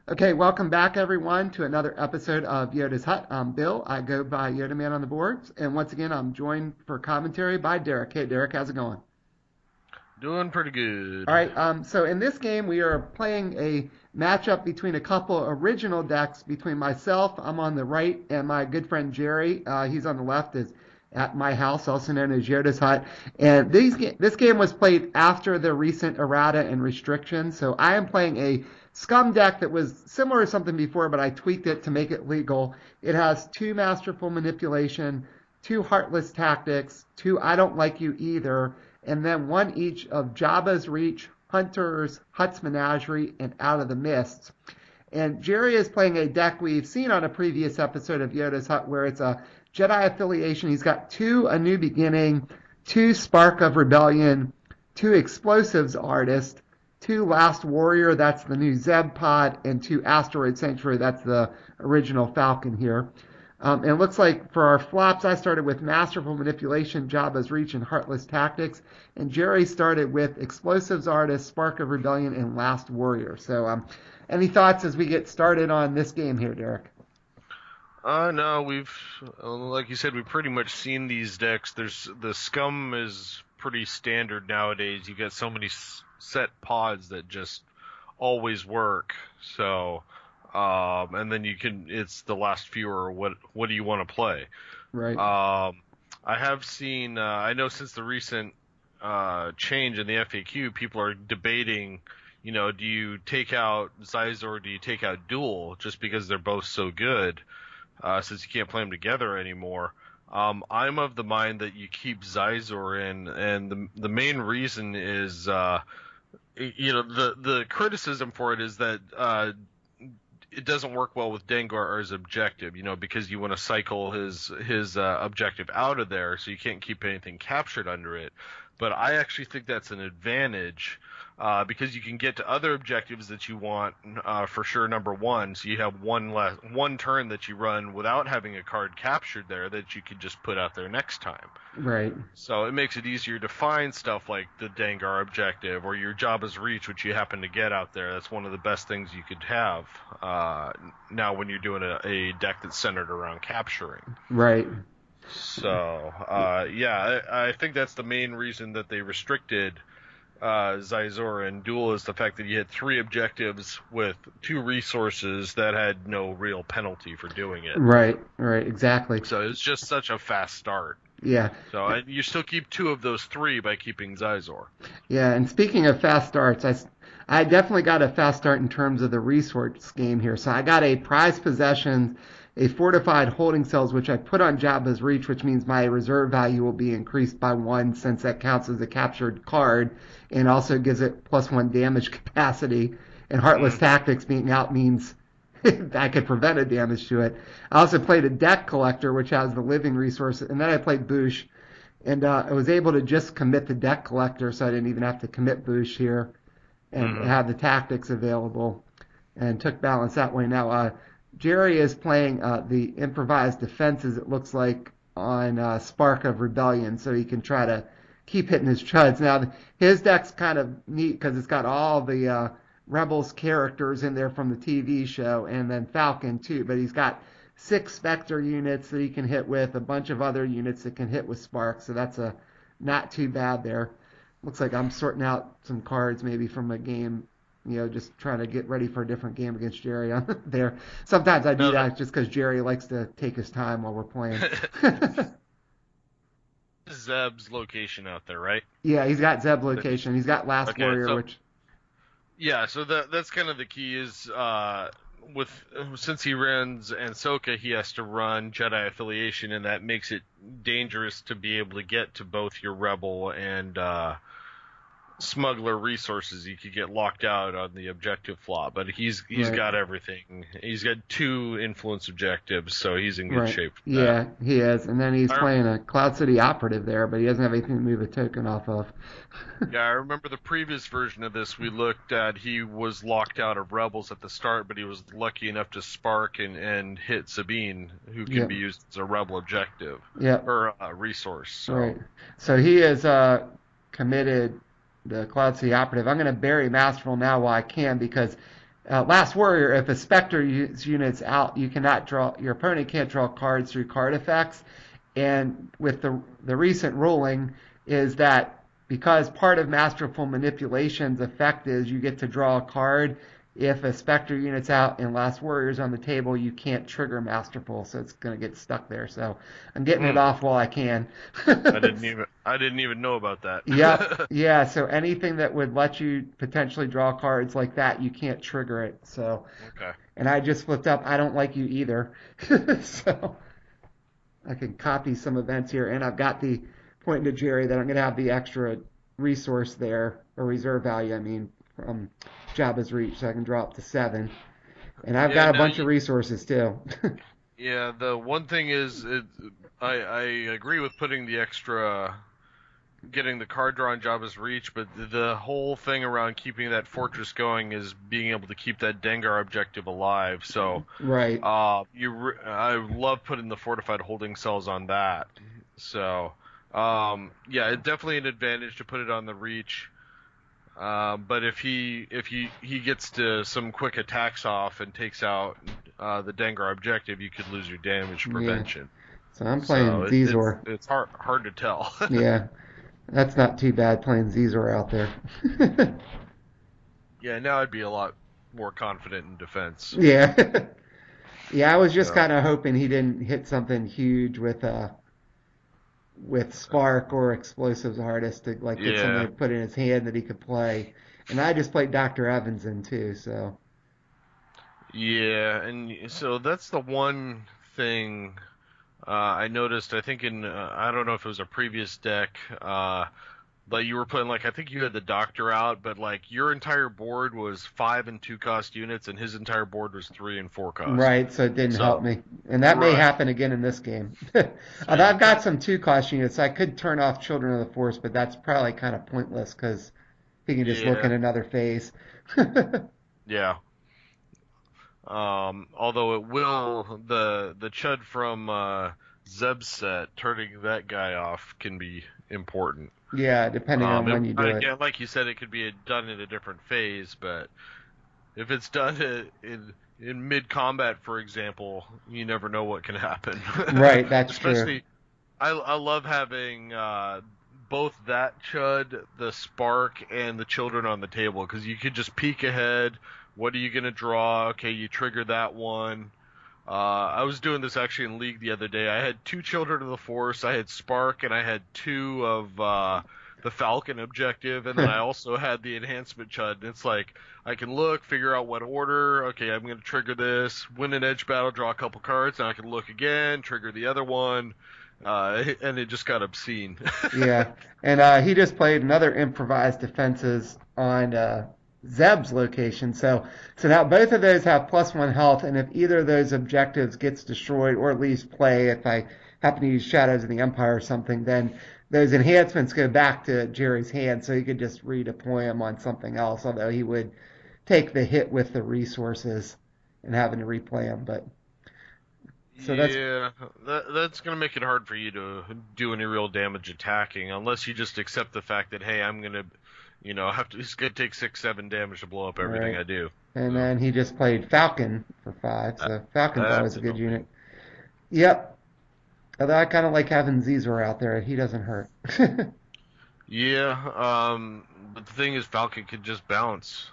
Okay, welcome back everyone to another episode of Yoda's Hut. I'm Bill. I go by Yodaman on the boards, and once again, I'm joined for commentary by Derek. Hey, Derek, how's it going? Doing pretty All good. right, so in this game, we are playing a matchup between a couple original decks between myself, I'm on the right, and my good friend Jerry, he's on the left, is at my house, also known as Yoda's Hut. And this game was played after the recent errata and restrictions, so I am playing a Scum deck that was similar to something before, but I tweaked it to make it legal. It has two Masterful Manipulation, two Heartless Tactics, two I Don't Like You Either, and then one each of Jabba's Reach, Hunters, Hut's Menagerie, and Out of the Mists. And Jerry is playing a deck we've seen on a previous episode of Yoda's Hut where it's a Jedi affiliation. He's got two A New Beginning, two Spark of Rebellion, two Explosives Artist, two Last Warrior, that's the new Zeb pod, and two Asteroid Sanctuary, that's the original Falcon here. And it looks like for our flops, I started with Masterful Manipulation, Jabba's Reach, and Heartless Tactics. And Jerry started with Explosives Artist, Spark of Rebellion, and Last Warrior. So, any thoughts as we get started on this game here, Derek? No, like you said, we've pretty much seen these decks. The Scum is pretty standard nowadays. You get so many set pods that just always work. So, and then it's the last few or what do you want to play? Right. I have seen, I know since the recent, change in the FAQ, people are debating, do you take out Xyzor or do you take out Duel just because they're both so good? Since you can't play them together anymore. I'm of the mind that you keep Xyzor in, and the main reason is, the criticism for it is that it doesn't work well with Dengar as objective, because you want to cycle his objective out of there, so you can't keep anything captured under it. But I actually think that's an advantage. Because you can get to other objectives that you want, for sure, number one, so you have one turn that you run without having a card captured there that you could just put out there next time. Right. So it makes it easier to find stuff like the Dengar objective or your Jabba's Reach, which you happen to get out there. That's one of the best things you could have now when you're doing a deck that's centered around capturing. Right. So, I think that's the main reason that they restricted Xyzor and Duel is the fact that you had three objectives with two resources that had no real penalty for doing it. Right. Right. Exactly. So it's just such a fast start. Yeah. So you still keep two of those three by keeping Xyzor. Yeah. And speaking of fast starts, I definitely got a fast start in terms of the resource game here. So I got a prize possessions, a fortified holding cells, which I put on Jabba's Reach, which means my reserve value will be increased by one since that counts as a captured card and also gives it +1 damage capacity. And Heartless Tactics being out means I could prevent a damage to it. I also played a Deck Collector, which has the living resource, and then I played Boosh. And I was able to just commit the Deck Collector, so I didn't even have to commit Boosh here and have the tactics available and took balance that way. Now, Jerry is playing the improvised defenses, it looks like, on Spark of Rebellion, so he can try to keep hitting his chuds. Now, his deck's kind of neat because it's got all the Rebels characters in there from the TV show, and then Falcon too, but he's got 6 Spectre units that he can hit with, a bunch of other units that can hit with Spark, so that's not too bad there. Looks like I'm sorting out some cards maybe from a game, just trying to get ready for a different game against Jerry on there. Sometimes I do that just because Jerry likes to take his time while we're playing. Zeb's location out there, right? Yeah, he's got Zeb location. He's got Last Warrior, which... Yeah, so that's kind of the key is since he runs Ahsoka, he has to run Jedi affiliation, and that makes it dangerous to be able to get to both your Rebel and smuggler resources. You could get locked out on the objective flop, but he's Right. got everything. He's got 2 influence objectives, so he's in good Right. shape. Yeah, he is. And then he's playing a Cloud City operative there, but he doesn't have anything to move a token off of. Yeah, I remember the previous version of this we looked at. He was locked out of Rebels at the start, but he was lucky enough to spark and hit Sabine, who can be used as a Rebel objective or a resource. So. Right. So he is committed the Cloud City operative. I'm going to bury Masterful now while I can because Last Warrior, if a Spectre unit's out, you cannot draw. Your opponent can't draw cards through card effects. And with the recent ruling is that because part of Masterful Manipulation's effect is you get to draw a card. If a Spectre unit's out and Last Warrior's on the table, you can't trigger Masterful, so it's going to get stuck there. So I'm getting it off while I can. I didn't even know about that. Yep. Yeah. So anything that would let you potentially draw cards like that, you can't trigger it. So. Okay. And I just flipped up. I don't like you either. So I can copy some events here, and I've got the pointing to Jerry that I'm going to have the extra resource there, or reserve value, I mean, from Jabba's Reach, so I can draw up to 7. And I've got a bunch of resources too. Yeah, the one thing is, I agree with putting the extra, getting the card draw on Jabba's Reach, but the whole thing around keeping that fortress going is being able to keep that Dengar objective alive. So, right. I love putting the fortified holding cells on that. So, yeah, it's definitely an advantage to put it on the Reach. But if he gets to some quick attacks off and takes out the Dengar objective, you could lose your damage prevention. Yeah. So I'm playing Zizor. It's hard to tell. Yeah, that's not too bad playing Zizor out there. Yeah, now I'd be a lot more confident in defense. Yeah. Yeah, I was just kind of hoping he didn't hit something huge with Spark or Explosives Artist to like get something to put in his hand that he could play. And I just played Dr. Evans in too, so. Yeah, and so that's the one thing I noticed. I think in I don't know if it was a previous deck, but you were playing like I think you had the Doctor out, but like your entire board was 5 and 2 cost units, and his entire board was 3 and 4 cost. Right, so it didn't help me, and that may happen again in this game. Although I've got some 2 cost units, I could turn off Children of the Force, but that's probably kind of pointless because he can just look in another phase. Yeah. Although it will, the Chud from Zeb's set, turning that guy off can be important. Yeah, depending on when you do it. Yeah, like you said, it could be done in a different phase, but if it's done in mid-combat, for example, you never know what can happen. Right, that's true. I love having both that Chud, the Spark, and the Children on the table, because you could just peek ahead. What are you going to draw? Okay, you trigger that one. I was doing this actually in League the other day. I had 2 Children of the Force, I had Spark, and I had 2 of the Falcon objective, and then I also had the Enhancement Chud. And it's like, I can look, figure out what order. Okay, I'm going to trigger this, win an edge battle, draw a couple cards, and I can look again, trigger the other one. And it just got obscene. Yeah, and he just played another improvised defenses on Zeb's location. So now both of those have +1 health, and if either of those objectives gets destroyed or at least play, if I happen to use Shadows of the Empire or something, then those enhancements go back to Jerry's hand, so he could just redeploy them on something else, although he would take the hit with the resources and having to replay them. But so that's going to make it hard for you to do any real damage attacking, unless you just accept the fact that, hey, I'm going to, it's going to take 6-7 damage to blow up everything I do. And then he just played Falcon for 5, so Falcon's always a good unit. Yep. Although I kind of like having Zizor out there. He doesn't hurt. Yeah, but the thing is, Falcon could just bounce.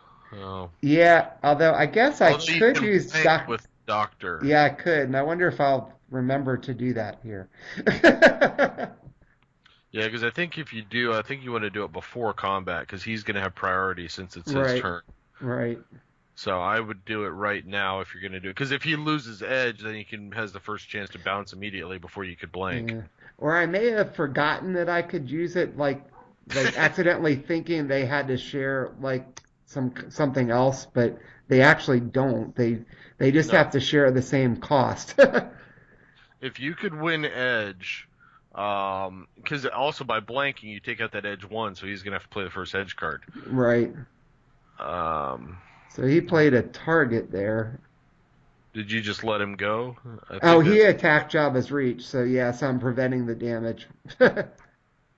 Yeah, although I guess I could use with Doctor. Yeah, I could, and I wonder if I'll remember to do that here. Yeah, because I think if you do, I think you want to do it before combat, because he's going to have priority since it's his turn. Right. So I would do it right now if you're going to do it, because if he loses edge, then he has the first chance to bounce immediately before you could blank. Yeah. Or I may have forgotten that I could use it, like accidentally thinking they had to share like something else, but they actually don't. They just have to share the same cost. If you could win edge, because also by blanking you take out that edge 1, so he's gonna have to play the first edge card. Right. So he played a target there. Did you just let him go? He attacked Jabba's Reach, so yes, I'm preventing the damage.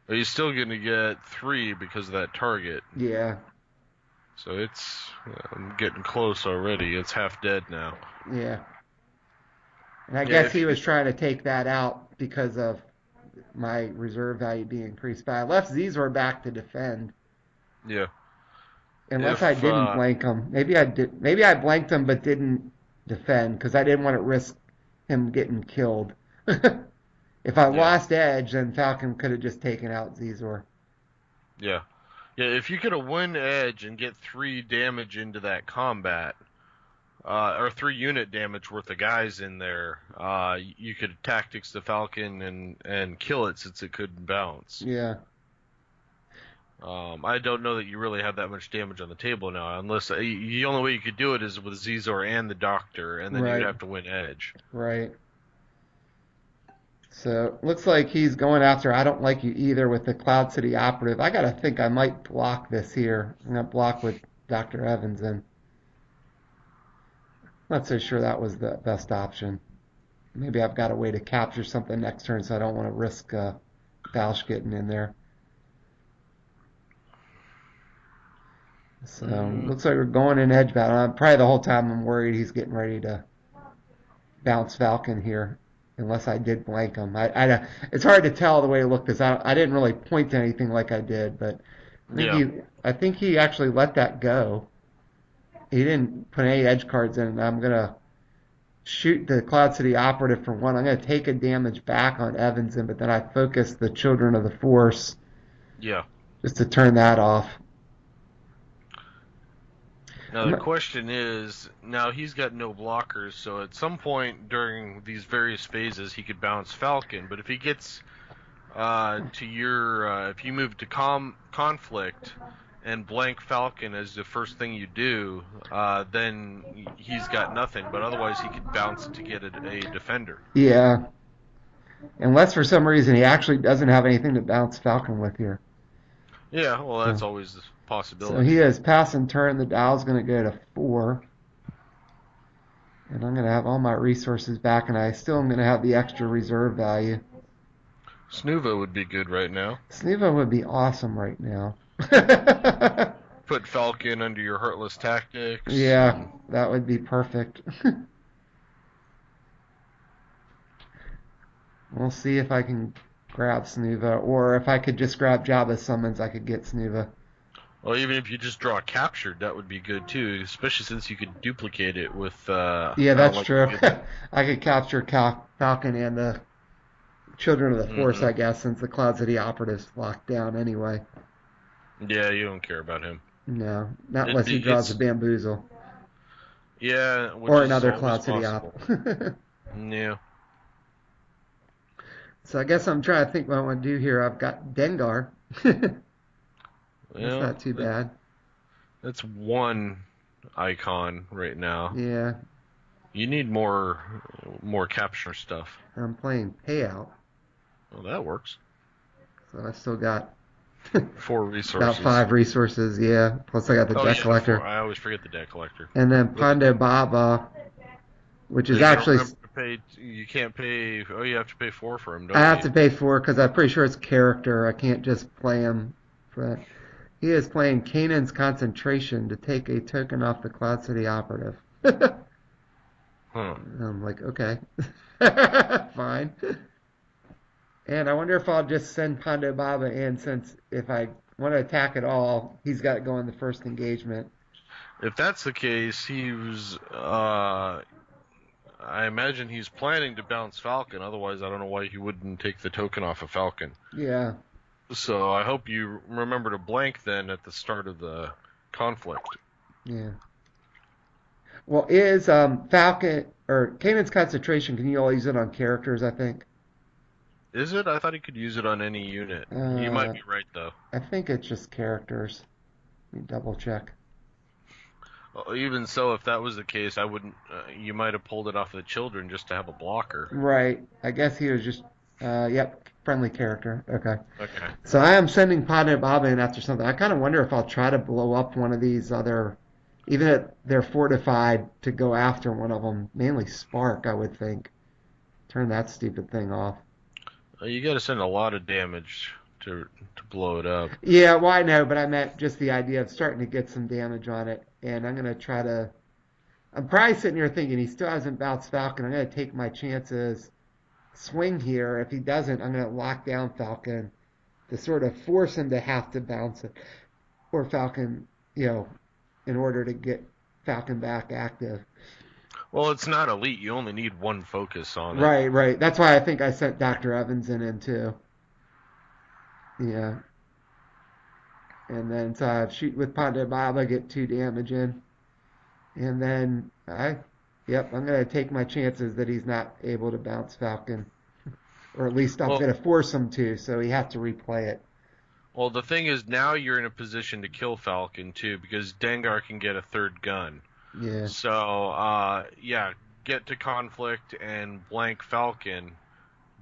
He's still gonna get 3 because of that target. Yeah. So I'm getting close already. It's half dead now. Yeah. And I Yeah, guess if he you was trying to take that out because of my reserve value being increased. But I left Zizor back to defend. yeah, Unless I if didn't blank him. Maybe I did. Maybe I blanked him but didn't defend because I didn't want to risk him getting killed. If I yeah, lost edge, then Falcon could have just taken out Zizor. yeah, yeah, if you could have win edge and get 3 damage into that combat, or 3 unit damage worth of guys in there, you could tactics the Falcon and kill it since it couldn't bounce. Yeah. I don't know that you really have that much damage on the table now, unless the only way you could do it is with Zizor and the Doctor, and then you'd Right. have to win edge. Right. So looks like he's going after I don't like you either with the Cloud City Operative. I gotta think I might block this here. I'm gonna block with Dr. Evans and not so sure that was the best option. Maybe I've got a way to capture something next turn so I don't want to risk Balsh getting in there. So looks like we're going in edge battle. Probably the whole time I'm worried he's getting ready to bounce Falcon here, unless I did blank him. It's hard to tell the way it looked because I didn't really point to anything like I did, but Yeah. I think he actually let that go. He didn't put any edge cards in. I'm gonna shoot the Cloud City Operative for one. I'm gonna take a damage back on Evanson, but then I focus the Children of the Force Yeah. just to turn that off. Now the question is, now he's got no blockers, so at some point during these various phases he could bounce Falcon, but if he gets to your if you move to conflict and blank Falcon as the first thing you do, then he's got nothing, but otherwise he could bounce it to get a defender. Yeah, unless for some reason he actually doesn't have anything to bounce Falcon with here. Yeah, well that's So, always a so possibility. he is passing turn. The dial's going to go to 4. And I'm going to have all my resources back, and I still am going to have the extra reserve value. Snuva would be good right now. Snuva would be awesome right now. Put Falcon under your Heartless Tactics. Yeah, that would be perfect. We'll see if I can grab Snuva, or if I could just grab Jabba Summons, I could get Snuva. Well, even if you just draw captured, that would be good too, especially since you could duplicate it with. Yeah, that's true. I could capture Falcon and the Children of the Force, I guess, since the Cloud City Operative's locked down anyway. Yeah, you don't care about him. No, not unless he draws a Bamboozle. Yeah, or another Cloud City Op. Yeah. So I guess I'm trying to think what I want to do here. I've got Dengar. That's not too bad. That's one icon right now. Yeah. You need more capture stuff. I'm playing Payout. Well, that works. So I still got 4 resources. About 5 resources, yeah. Plus I got the deck collector. I always forget the deck collector. And then Pondo Baba, which is actually... You can't pay... Oh, you have to pay 4 for him, don't you? I have to pay 4 because I'm pretty sure it's character. I can't just play him for that. He is playing Kanan's Concentration to take a token off the Cloud City Operative. I'm like, okay. Fine. And I wonder if I'll just send Pondo Baba in, since if I want to attack at all, he's got to go in the first engagement. If that's the case, he was... I imagine he's planning to bounce Falcon, otherwise I don't know why he wouldn't take the token off of Falcon. Yeah. So I hope you remember to blank then at the start of the conflict. Yeah. Well, is Falcon or Kanan's Concentration? Can you all use it on characters? I think. Is it? I thought he could use it on any unit. You might be right though. I think it's just characters. Let me double check. Well, even so, if that was the case, I wouldn't. You might have pulled it off of the children just to have a blocker. Right. I guess he was just. Yep. Friendly character. Okay. Okay. So I am sending Pondo Baba in after something. I kind of wonder if I'll try to blow up one of these other, even if they're fortified, to go after one of them. Mainly Spark, I would think. Turn that stupid thing off. You got to send a lot of damage to blow it up. Yeah, well, I know, but I meant just the idea of starting to get some damage on it. And I'm going to try to. I'm probably sitting here thinking he still hasn't bounced Falcon. I'm going to take my chances, swing here. If he doesn't, I'm going to lock down Falcon to sort of force him to have to bounce it. Or Falcon, in order to get Falcon back active. Well, it's not elite. You only need one focus on it. Right, right. That's why I think I sent Dr. Evans in too. Yeah. And then so I shoot with Ponte Baba, get 2 damage in. And then I'm going to take my chances that he's not able to bounce Falcon. Or at least I'm Well, going to force him to, so he has to replay it. well, the thing is now you're in a position to kill Falcon too because Dengar can get a third gun. Yeah. So, yeah, get to conflict and blank Falcon,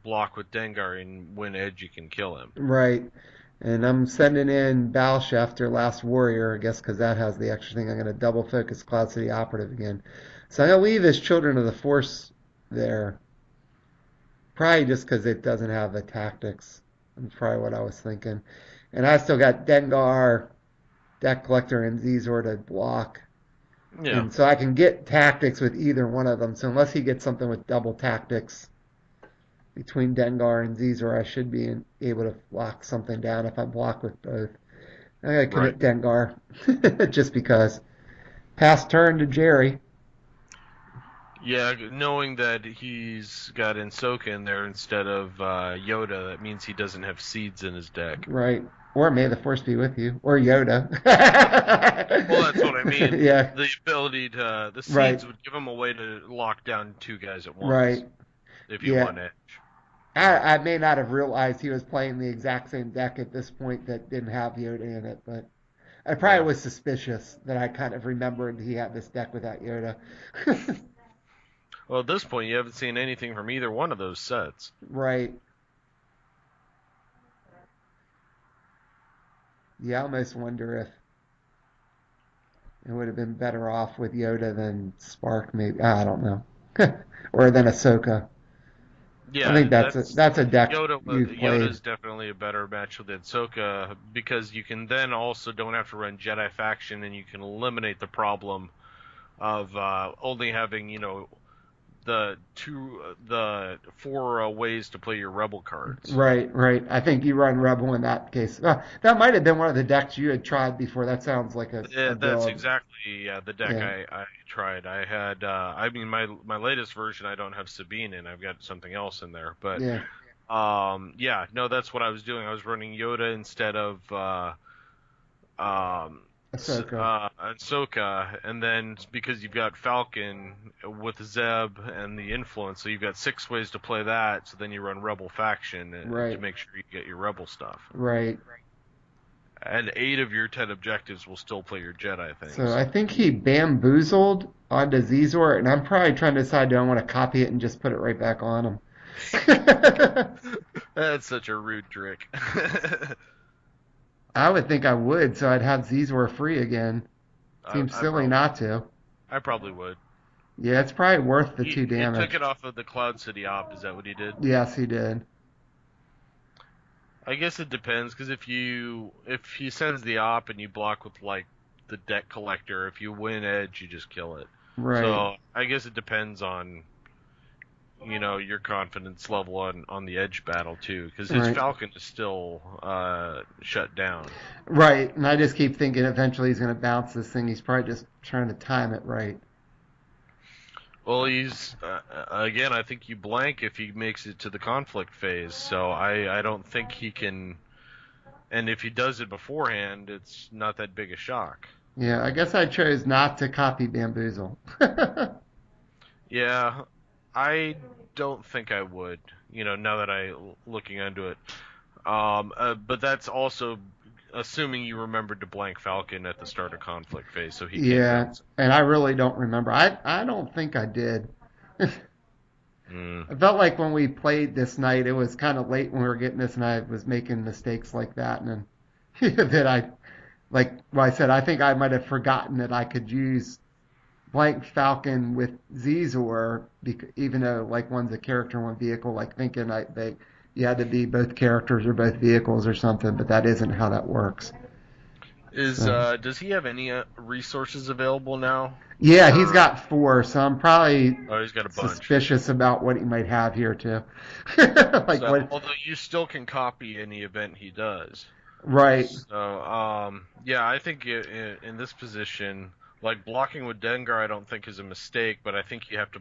block with Dengar, and win edge you can kill him. Right. And I'm sending in Balchef, their last warrior, I guess, because that has the extra thing. I'm going to double focus Cloud City Operative again. So I'm going to leave his Children of the Force there. Probably just because it doesn't have the tactics. That's probably what I was thinking. And I still got Dengar, Deck Collector, and Zizor to block. Yeah. And so I can get tactics with either one of them. So unless he gets something with double tactics between Dengar and Zizor, I should be able to lock something down if I block with both. I'm going to commit Dengar just because. Pass turn to Jerry. Yeah, knowing that he's got Ahsoka in there instead of Yoda, that means he doesn't have seeds in his deck. Right. Or may the Force be with you. Or Yoda. Well, that's what I mean. Yeah. The ability to... The seeds Right. would give him a way to lock down 2 guys at once. Right. If you want edge. I may not have realized he was playing the exact same deck at this point that didn't have Yoda in it, but I probably was suspicious that I kind of remembered he had this deck without Yoda. Well, at this point, you haven't seen anything from either one of those sets. Right. Yeah, I almost wonder if it would have been better off with Yoda than Spark, maybe. I don't know. Or than Ahsoka. Yeah, I think that's a deck you've played. Yoda's definitely a better match with Ahsoka because you can then also don't have to run Jedi faction and you can eliminate the problem of only having the 4 ways to play your Rebel cards. Right, right. I think you run Rebel in that case. That might have been one of the decks you had tried before. That sounds like a That's build. exactly the deck I tried. I had, my latest version I don't have Sabine in. I've got something else in there. But, no, that's what I was doing. I was running Yoda instead of Ahsoka, and then because you've got Falcon with Zeb and the influence, so you've got 6 ways to play that. So then you run Rebel faction to make sure you get your Rebel stuff. Right. And 8 of your 10 objectives will still play your Jedi things. So I think he bamboozled onto Zizor, and I'm probably trying to decide, do I want to copy it and just put it right back on him? That's such a rude trick. I would think I would, so I'd have Zizor free again. Seems silly not to. I probably would. Yeah, it's probably worth the 2 damage. He took it off of the Cloud City op. Is that what he did? Yes, he did. I guess it depends, because if he sends the op and you block with like the deck collector, if you win edge, you just kill it. Right. So I guess it depends on your confidence level on the edge battle too, because his Falcon is still shut down. Right, and I just keep thinking eventually he's going to bounce this thing. He's probably just trying to time it right. Well, he's again. I think you blank if he makes it to the conflict phase. So I don't think he can. And if he does it beforehand, it's not that big a shock. Yeah, I guess I chose not to copy Bamboozle. Yeah, I don't think I would. Now that looking into it, but that's also assuming you remembered to blank Falcon at the start of conflict phase, so he can't bounce. And I really don't remember. I don't think I did. I felt like when we played this night, it was kind of late when we were getting this, and I was making mistakes like that, and then that I said, I think I might have forgotten that I could use blank Falcon with Zizor, even though like one's a character, one vehicle, like thinking they you had to be both characters or both vehicles or something, but that isn't how that works. Is So does he have any resources available now? yeah, he's Or got 4, so I'm probably oh, he's got a bunch. suspicious about what he might have here too. Like So what? although you still can copy any event he does. Right. So yeah, I think in this position, like blocking with Dengar, I don't think is a mistake, but I think you have to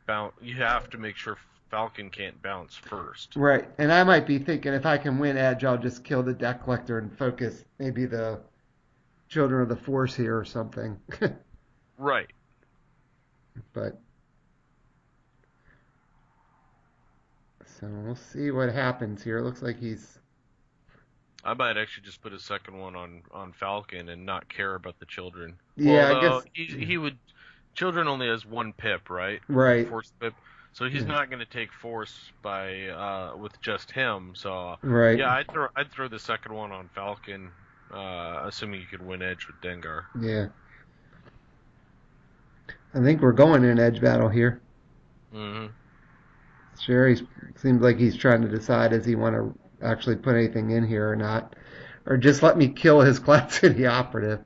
bounce. You have to make sure Falcon can't bounce first. Right. And I might be thinking if I can win Edge, I'll just kill the deck collector and focus maybe the Children of the Force here or something. Right. But so we'll see what happens here. It looks like he's I might actually just put a second one on Falcon and not care about the children. yeah, Well, I though guess he would. Children only has one pip, right? right. Force pip. So he's Yeah. not going to take force by with just him. So Right. yeah, I'd throw the second one on Falcon, assuming you could win Edge with Dengar. Yeah. I think we're going in an Edge battle here. Hmm. Sure, he seems like he's trying to decide does he want to actually put anything in here or not, or just let me kill his Cloud City operative.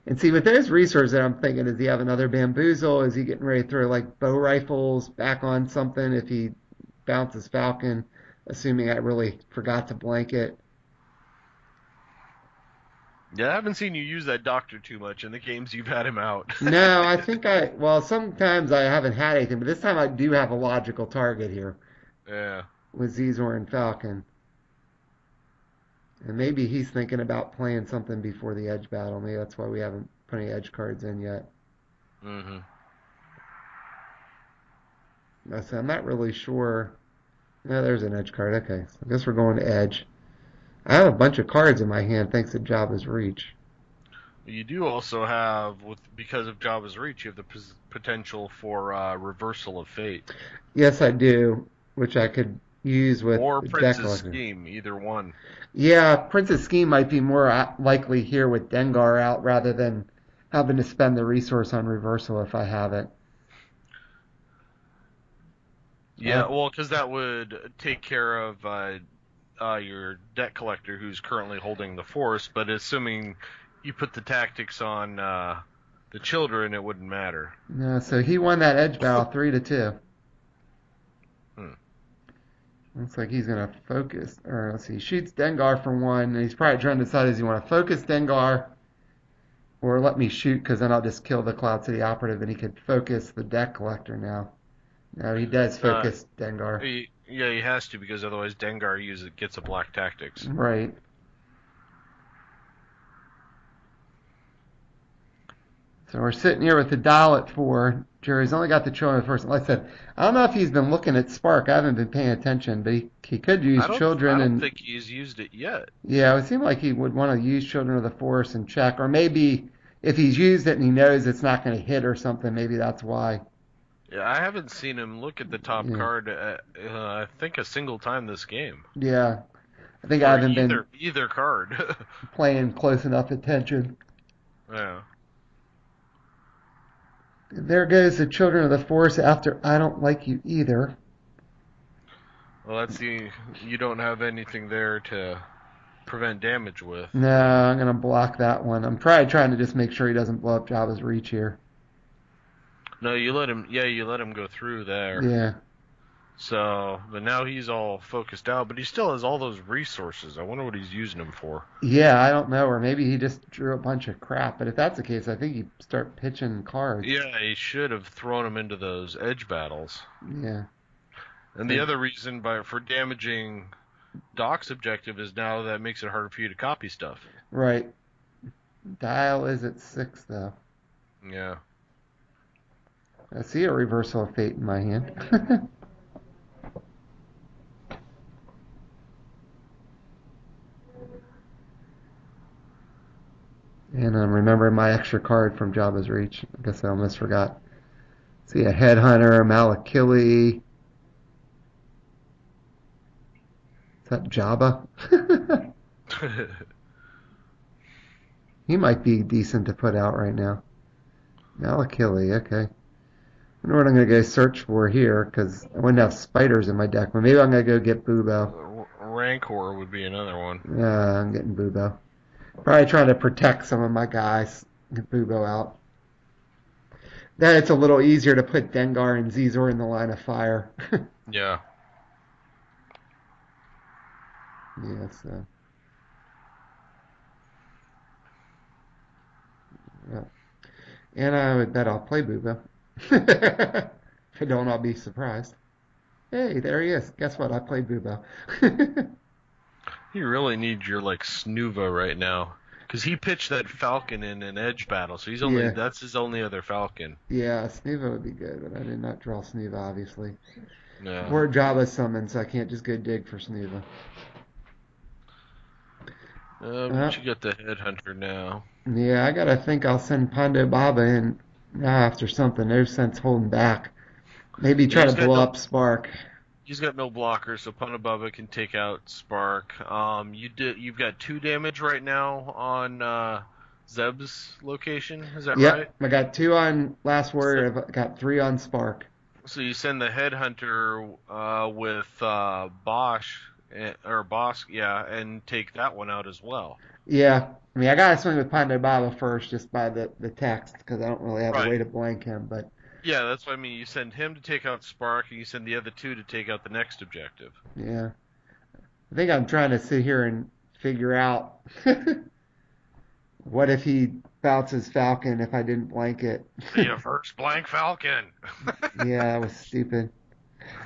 And see, with those resources, I'm thinking, does he have another bamboozle? Is he getting ready to throw like bow rifles back on something if he bounces Falcon? Assuming I really forgot to blanket. Yeah, I haven't seen you use that doctor too much in the games you've had him out. No, I think well, sometimes I haven't had anything, but this time I do have a logical target here Yeah. with Zizor and Falcon. And maybe he's thinking about playing something before the Edge battle. Maybe that's why we haven't put any Edge cards in yet. Hmm. So I'm not really sure. No, there's an Edge card. Okay, so I guess we're going to Edge. I have a bunch of cards in my hand thanks to Jabba's Reach. You do also have, because of Jabba's reach, you have the potential for reversal of fate Yes, I do, which I could use with or the deck Prince's collector. scheme, either one. Yeah, Princess Scheme might be more likely here with Dengar out rather than having to spend the resource on reversal if I have it. Yeah, well, because that would take care of your debt collector who's currently holding the force, but assuming you put the tactics on the children, it wouldn't matter. No, so he won that Edge battle 3-2. Hmm. Looks like he's gonna focus, or let's see, shoots Dengar for 1, and he's probably trying to decide does he want to focus Dengar or let me shoot because then I'll just kill the Cloud City operative and he could focus the deck collector now. No, he does focus Dengar. Yeah, he has to because otherwise Dengar gets a black tactics. Right. So we're sitting here with the dial at 4. Jerry's only got the children first. Like I said, I don't know if he's been looking at Spark. I haven't been paying attention, but he could use children. I don't And think he's used it yet. yeah, it would seem like he would want to use Children of the Force and check. Or maybe if he's used it and he knows it's not going to hit or something, maybe that's why. Yeah, I haven't seen him look at the top Yeah. card, I think, a single time this game. Yeah. I think I Or haven't been either card. playing close enough attention. Yeah. There goes the Children of the Force after I don't like you either. Well, you don't have anything there to prevent damage with. No, I'm going to block that one. I'm probably trying to just make sure he doesn't blow up Jabba's Reach here. No, you let him go through there. Yeah. So, but now he's all focused out, but he still has all those resources. I wonder what he's using them for. Yeah, I don't know. Or maybe he just drew a bunch of crap. But if that's the case, I think you start pitching cards. Yeah, he should have thrown him into those edge battles. Yeah. And the other reason for damaging Doc's objective is now that makes it harder for you to copy stuff. Right. Dial is at 6, though. Yeah. I see a reversal of fate in my hand. And I'm remembering my extra card from Jabba's Reach. I guess I almost forgot. See a Headhunter, Malakili. Is that Jabba? He might be decent to put out right now. Malakili, okay. I know what I'm going to go search for here because I wouldn't have spiders in my deck, but maybe I'm going to go get Bubo. Rancor would be another one. Yeah, I'm getting Bubo. Probably trying to protect some of my guys. Get Bubo out. Then it's a little easier to put Dengar and Zizor in the line of fire. Yeah. Yeah, so. Yeah. And I would bet I'll play Bubo. If I don't, I'll be surprised. Hey, there he is. Guess what? I played Bubo. You really need your like Snuva right now, because he pitched that Falcon in an edge battle, so Yeah. that's his only other Falcon. Yeah, Sneeva would be good, but I did not draw Sneeva, obviously. Yeah. Or Java summon, so I can't just go dig for Sneeva. But you got the Headhunter now. Yeah, I gotta think I'll send Pondo Baba in now after something. No sense holding back. Maybe Yeah, try to blow up Spark. he's got no blockers, so Punababa can take out Spark. You've got 2 damage right now on Zeb's location. Is that right? Yep, I got 2 on Last So, Warrior. I've got 3 on Spark. so you send the Headhunter with Bosch or Bosk, yeah, and take that one out as well. Yeah, I mean, I gotta swing with Pondo Baba first just by the text because I don't really have a Right. way to blank him, but Yeah, that's what I mean. You send him to take out Spark, and you send the other 2 to take out the next objective. yeah. I think I'm trying to sit here and figure out what if he bounces Falcon if I didn't blank it. The first blank Falcon. Yeah, that was stupid.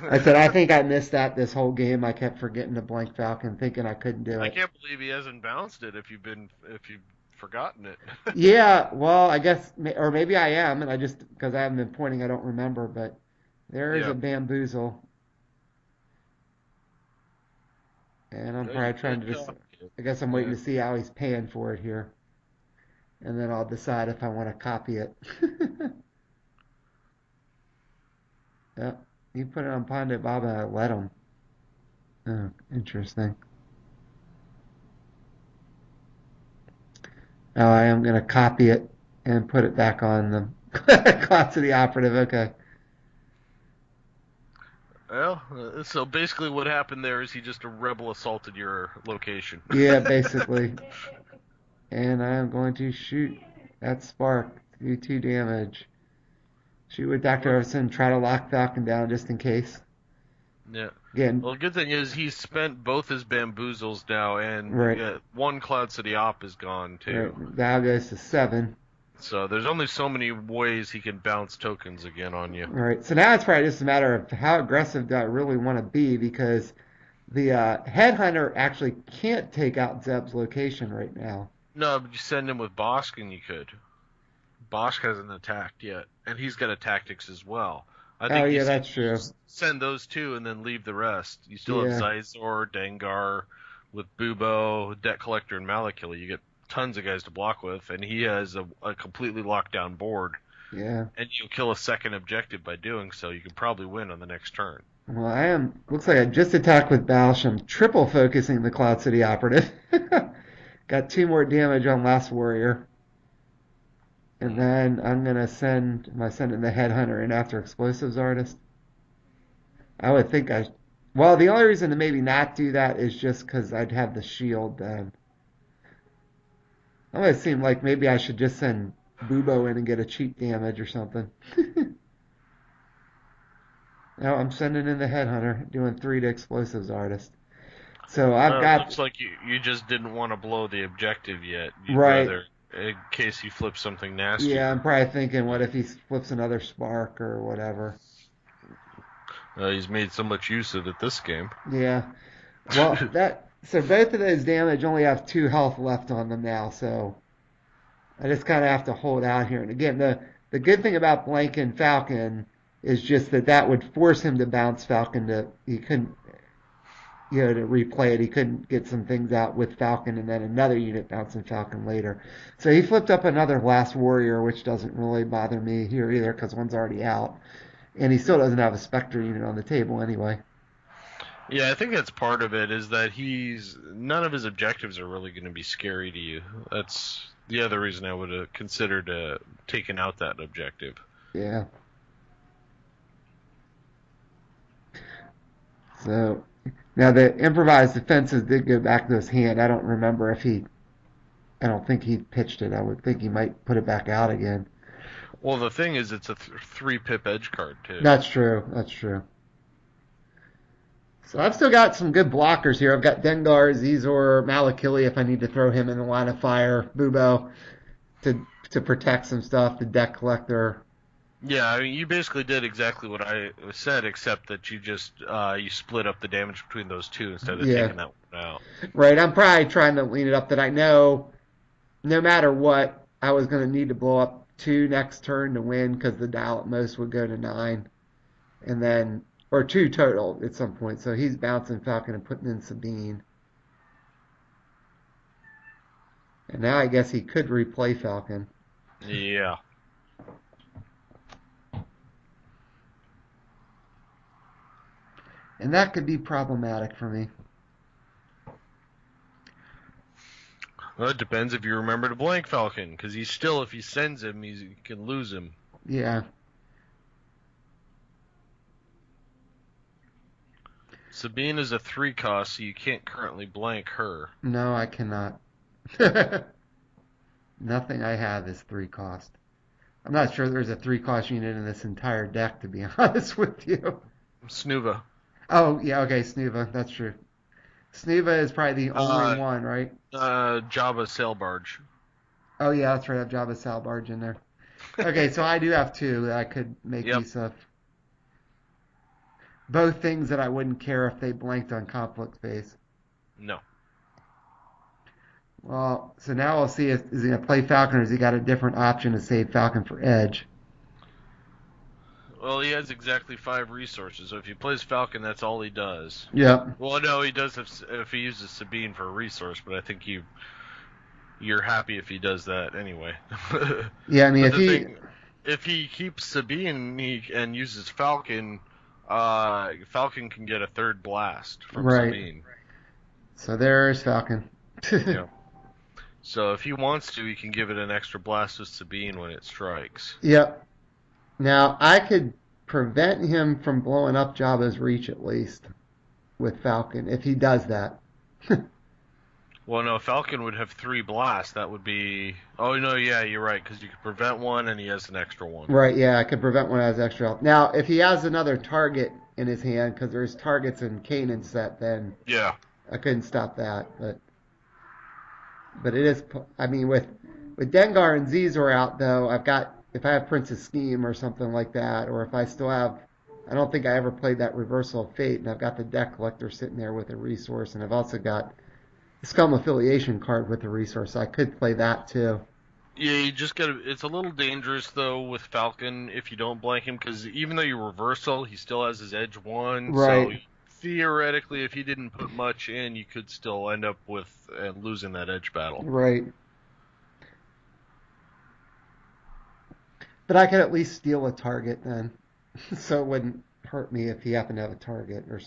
I said, I think I missed that this whole game. I kept forgetting to blank Falcon, thinking I couldn't do I it. can't believe he hasn't bounced it if you've forgotten it. Yeah, well, I guess, or maybe I am, and I just, because I haven't been pointing, I don't remember, but there is Yeah. a bamboozle. And I'm Yeah, you probably trying did to just, copy it. I guess I'm waiting Yeah. to see how he's paying for it here. And then I'll decide if I want to copy it. Yep. You put it on Pandit Baba, I let him. Oh, interesting. Oh, I am going to copy it and put it back on the class of the operative. Okay. Well, so basically what happened there is he just a rebel assaulted your location. Yeah, basically. And I am going to shoot that spark. Do 2 damage. Shoot with Dr. Everson. Try to lock Falcon down just in case. Yeah. Again, Well, the good thing is he's spent both his bamboozles now, and right. one Cloud City Op is gone too. Right. Now goes to 7. So there's only so many ways he can bounce tokens again on you. Right. So now it's probably just a matter of how aggressive do I really want to be because the headhunter actually can't take out Zeb's location right now. No, but you send him with Bosk and you could. Bosk hasn't attacked yet, and he's got a tactics as well. I Oh think yeah, that's true. send those 2 and then leave the rest. You still have Yeah. Zizor, Dengar, with Bubo, Debt Collector, and Malakili. You get tons of guys to block with, and he has a completely locked down board. Yeah. And you'll kill a second objective by doing so. You can probably win on the next turn. Well, I am. Looks like I just attacked with Balsh. I'm triple focusing the Cloud City operative. Got 2 more damage on Last Warrior. And then I'm gonna send. Am I sending the headhunter in after explosives artist? I would think I. Well, the only reason to maybe not do that is just because I'd have the shield then. It almost seemed like maybe I should just send Bubo in and get a cheap damage or something. No, I'm sending in the headhunter, doing 3 to explosives artist. So I've It got looks like you just didn't want to blow the objective yet. You'd right. rather, in case he flips something nastier. Yeah, I'm probably thinking, what if he flips another spark or whatever? He's made so much use of it this game. Yeah. Well, so both of those damage only have 2 health left on them now, so I just kind of have to hold out here. And again, the good thing about blanking Falcon is just that would force him to bounce Falcon. He couldn't, to replay it. He couldn't get some things out with Falcon and then another unit bouncing Falcon later. So he flipped up another Last Warrior, which doesn't really bother me here either because one's already out. And he still doesn't have a Spectre unit on the table anyway. Yeah, I think that's part of it, is that none of his objectives are really going to be scary to you. That's the other reason I would have considered taking out that objective. Yeah. So now the improvised defenses did go back to his hand. I don't remember if he. I don't think he pitched it. I would think he might put it back out again. Well, the thing is, it's a 3-pip edge card too. That's true. That's true. So I've still got some good blockers here. I've got Dengar, Zizor, Malakili if I need to throw him in the line of fire. Bubo to protect some stuff. The deck collector. Yeah, I mean, you basically did exactly what I said, except that you just you split up the damage between those two instead of Yeah. taking that one out. Right. I'm probably trying to lean it up that I know no matter what, I was going to need to blow up 2 next turn to win because the dial at most would go to 9. And then, or 2 total at some point. So he's bouncing Falcon and putting in Sabine. And now I guess he could replay Falcon. Yeah. And that could be problematic for me. Well, it depends if you remember to blank Falcon, because he's still, if he sends him, you can lose him. Yeah. Sabine is a 3 cost, so you can't currently blank her. No, I cannot. Nothing I have is 3 cost. I'm not sure there's a 3 cost unit in this entire deck, to be honest with you. Snuva. Oh, yeah, okay, Snuva. That's true. Snuva is probably the only one, right? Jabba Sail Barge. Oh, yeah, that's right. I have Jabba Salbarge in there. Okay, so I do have 2 that I could make Yep. use of. Both things that I wouldn't care if they blanked on conflict phase. No. Well, so now we'll see is he going to play Falcon or has he got a different option to save Falcon for Edge? Well, he has exactly 5 resources, so if he plays Falcon, that's all he does. Yep. Well, no, he does if he uses Sabine for a resource, but I think you're happy if he does that anyway. Yeah, I mean, if he keeps Sabine and uses Falcon, Falcon can get a 3rd blast from Right. Sabine. So there's Falcon. Yeah. So if he wants to, he can give it an extra blast with Sabine when it strikes. Yep. Now, I could prevent him from blowing up Jabba's reach at least with Falcon if he does that. Well, no, Falcon would have 3 blasts. That would be... Oh, no, yeah, you're right, because you could prevent one and he has an extra one. Right, yeah, I could prevent one as extra health. Now, if he has another target in his hand, because there's targets in Kanan's set, then Yeah. I couldn't stop that. But it is, I mean, with Dengar and Zizor out, though, I've got, if I have Prince's Scheme or something like that, or if I still have, I don't think I ever played that Reversal of Fate, and I've got the deck collector sitting there with a resource, and I've also got the Scum affiliation card with a resource, so I could play that too. Yeah, you just gotta... It's a little dangerous, though, with Falcon if you don't blank him, because even though you reversal, he still has his edge 1, Right. so theoretically, if he didn't put much in, you could still end up with losing that edge battle. Right. But I could at least steal a target then, so it wouldn't hurt me if he happened to have a target or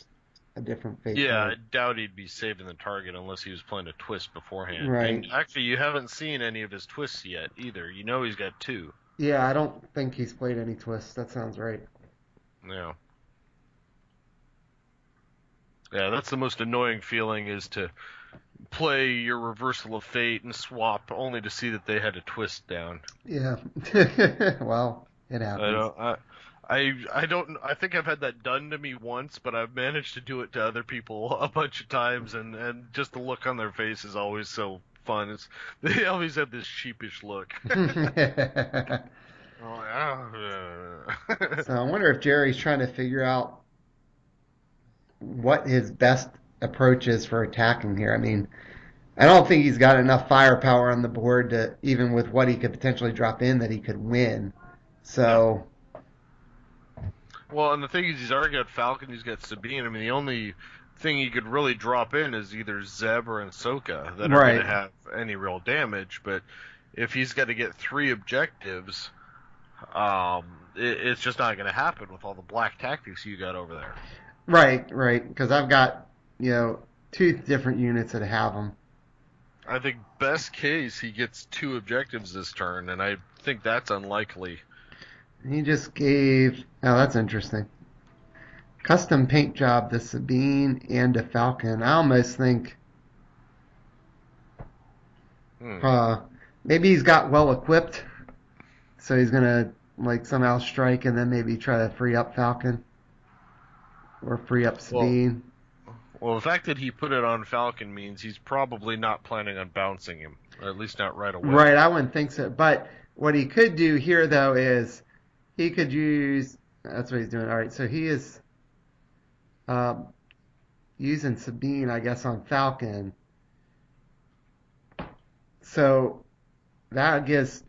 a different fate Yeah, I card. doubt he'd be saving the target unless he was playing a twist beforehand. Right. And actually, you haven't seen any of his twists yet either. You know he's got 2. Yeah, I don't think he's played any twists. That sounds right. Yeah. Yeah, that's the most annoying feeling is to play your Reversal of Fate and swap only to see that they had a twist down. Yeah. Well, it happens. I don't I think I've had that done to me once, but I've managed to do it to other people a bunch of times, and just the look on their face is always so fun. They always have this sheepish look. So I wonder if Jerry's trying to figure out what his best approach is for attacking here. I mean, I don't think he's got enough firepower on the board to, even with what he could potentially drop in, that he could win. So, Well, and the thing is, he's already got Falcon, he's got Sabine. I mean, the only thing he could really drop in is either Zeb or Ahsoka that are Right. going to have any real damage. But if he's got to get 3 objectives, it's just not going to happen with all the black tactics you got over there. right, because I've got, 2 different units that have them. I think best case he gets 2 objectives this turn, and I think that's unlikely. He just gave, oh, that's interesting. Custom paint job to Sabine and to Falcon. I almost think Hmm. uh, maybe he's got well equipped, so he's gonna like somehow strike and then maybe try to free up Falcon or free up Well, Sabine. well, the fact that he put it on Falcon means he's probably not planning on bouncing him, or at least not right Right, away. I wouldn't think so. But what he could do here though is he could use. That's what he's doing. All right, so he is um, using Sabine, I guess, on Falcon. So that gives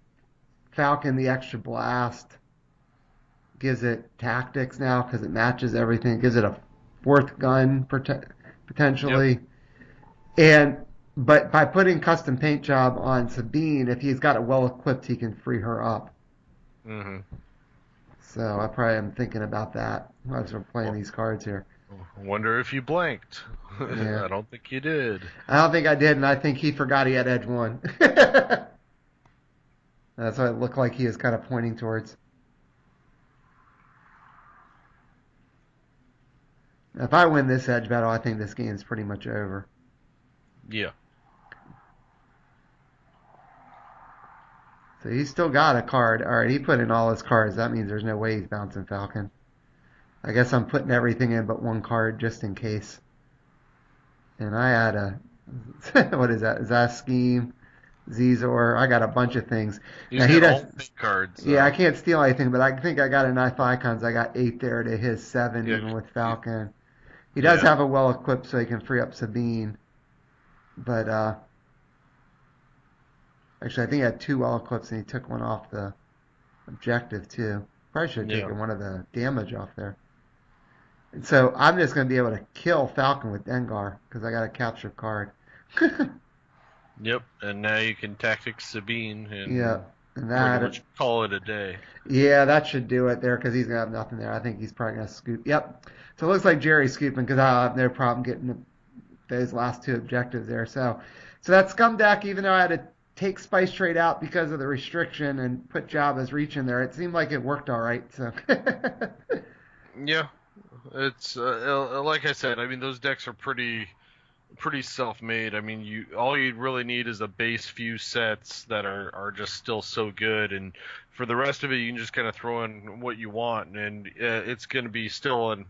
Falcon the extra blast, gives it tactics now because it matches everything. It gives it a fourth gun Yep. potentially. And but by putting custom paint job on Sabine, if he's got it well equipped, he can free her up. Hmm. So I probably am thinking about that as we're playing Well, these cards here. wonder if you blanked. Yeah, I don't think you did. I don't think I did, and I think he forgot he had edge one. That's what it looked like he was kind of pointing towards. If I win this edge battle, I think this game's pretty much over. Yeah. So he's still got a card. All right, he put in all his cards. That means there's no way he's bouncing Falcon. I guess I'm putting everything in but one card just in case. And I had a what is that? Is that a scheme? Zizor. I got a bunch of things. He's Now he got does. all pink cards Yeah, I though. can't steal anything, but I think I got enough icons. I got 8 there to his 7, Yeah. even with Falcon. He does Yeah. have a well equipped, so he can free up Sabine. But actually, I think he had 2 well equips, and he took one off the objective too. Probably should have Yeah. taken one of the damage off there. And so I'm just going to be able to kill Falcon with Dengar because I got a capture card. Yep. And now you can tactic Sabine Yeah, and and pretty that much call it a day. yeah, that should do it there because he's gonna have nothing there. I think he's probably gonna scoop. Yep. So it looks like Jerry's scooping because I'll have no problem getting those last 2 objectives there. So that scum deck, even though I had to take Spice Trade out because of the restriction and put Jabba's reach in there, it seemed like it worked all right. So Yeah. It's like I said. I mean, those decks are pretty self-made. I mean, you all you really need is a base few sets that are just still so good, and for the rest of it, you can just kind of throw in what you want, and it's going to be still an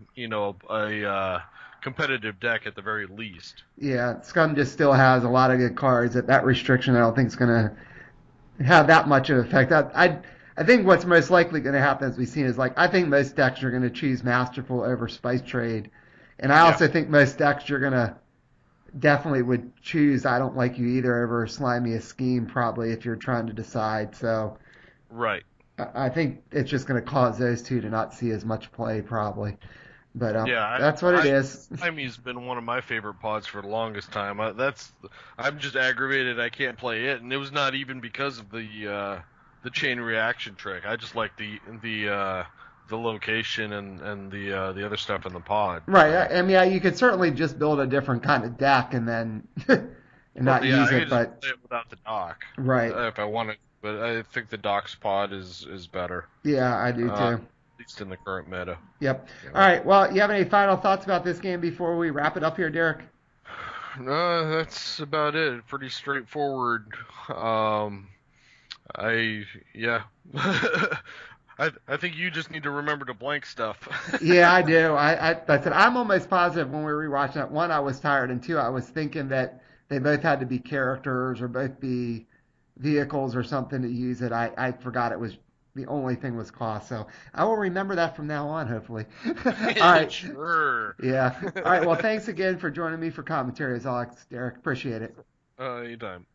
a competitive deck at the very least. yeah, scum just still has a lot of good cards. That restriction, I don't think is gonna have that much of an effect. I think what's most likely going to happen, as we've seen, is like I think most decks are going to choose Masterful over Spice Trade, and I Yeah, also think most decks you're going to definitely would choose I don't like you either over Slimy a Scheme probably if you're trying to decide. So right. I think it's just going to cause those two to not see as much play probably. But Yeah, that's what it is. Slimy's been one of my favorite pods for the longest time. I'm just aggravated I can't play it, and it was not even because of the chain reaction trick. I just like the location and the other stuff in the pod. Right. So, I mean, you could certainly just build a different kind of deck and then and well, not yeah, use I it. could just But play it without the dock right. if I wanted, but I think the docks pod is better, Yeah, I do at too. least in the current meta. Yep. You All know. right. Well, you have any final thoughts about this game before we wrap it up here, Derek? No, that's about it. Pretty straightforward. Um, I yeah. I think you just need to remember to blank stuff. Yeah, I do. I said I'm almost positive when we were rewatching it. One, I was tired, and two, I was thinking that they both had to be characters or both be vehicles or something to use it. I forgot it was the only thing was cost. So I will remember that from now on, hopefully. All right. Sure. Yeah. All right. Well, thanks again for joining me for commentary as always, Derek. Appreciate it. Anytime.